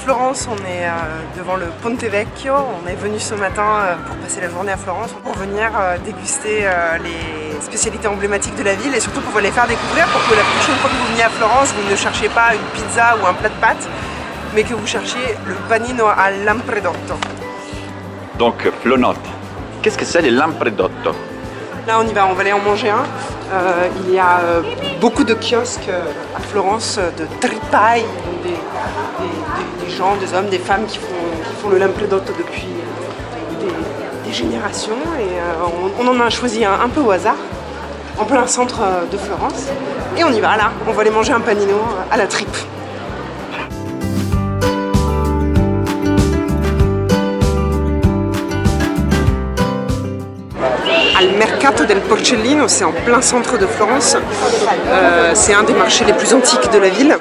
Florence, on est devant le Ponte Vecchio. On est venu ce matin pour passer la journée à Florence, pour venir déguster les spécialités emblématiques de la ville et surtout pour les faire découvrir pour que la prochaine fois que vous veniez à Florence, vous ne cherchiez pas une pizza ou un plat de pâtes, mais que vous cherchiez le panino a lampredotto. Donc, Flonotte, qu'est-ce que c'est le lampredotto? Là on y va, on va aller en manger un. Il y a beaucoup de kiosques à Florence de tripai, des gens, des hommes, des femmes qui font le lampredotto depuis des générations. Et on en a choisi un peu au hasard, en plein centre de Florence. Et on y va là, on va aller manger un panino à la tripe. Al Mercato del Porcellino, c'est en plein centre de Florence. C'est un des marchés les plus antiques de la ville.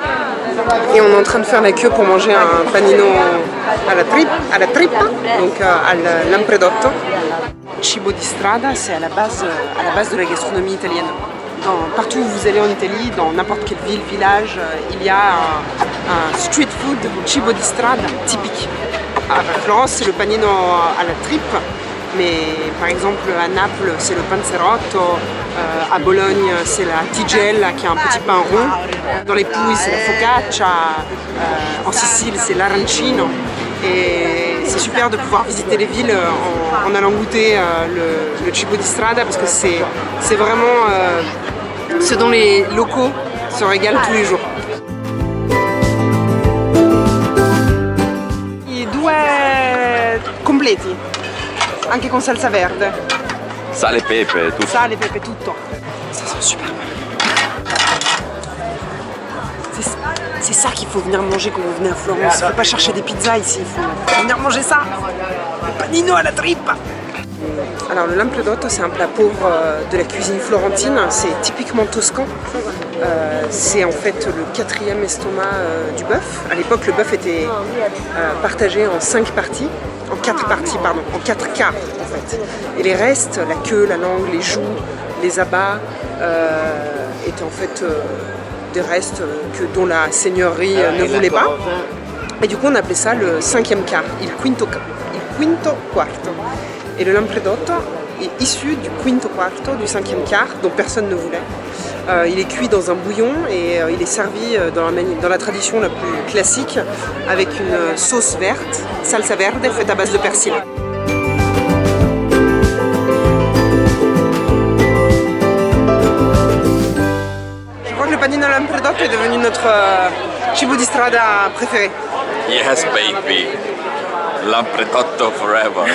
Et on est en train de faire la queue pour manger un panino à la trippa, donc al lampredotto. Cibo di strada, c'est à la base de la gastronomie italienne. Partout où vous allez en Italie, dans n'importe quelle ville, village, il y a un street food, cibo di strada, typique. À Florence, c'est le panino à la tripe. Mais par exemple à Naples c'est le panzerotto, à Bologne c'est la tigella qui est un petit pain rond, dans les Pouilles c'est la focaccia, en Sicile c'est l'arancino. Et c'est super de pouvoir visiter les villes en allant goûter le cibo di strada parce que c'est vraiment ce dont les locaux se régalent tous les jours. I due completi. Anche con salsa verde. Sale e pepe, tutto. Sale, pepe, tutto. Ça sent super bon. C'est ça qu'il faut venir manger quand vous venez à Florence. Il ne faut pas chercher des pizzas ici, il faut venir manger ça. Le panino à la trippa. Alors le lampredotto c'est un plat pauvre de la cuisine florentine, c'est typiquement toscan. C'est en fait le 4e estomac du bœuf. À l'époque le bœuf était partagé en 5 parties. En 4 parties, pardon, en 4 quarts en fait. Et les restes, la queue, la langue, les joues, les abats, étaient en fait des restes dont la seigneurie ne voulait pas. Et du coup on appelait ça le 5e quart, il quinto quarto. Et le lampredotto est issu du quinto quarto, du 5e quart, dont personne ne voulait. Il est cuit dans un bouillon et il est servi dans la tradition la plus classique avec une sauce verte, salsa verde, faite à base de persil. Je crois que le panino lampredotto est devenu notre cibo di strada préféré. Yes, baby. Lampredotto forever.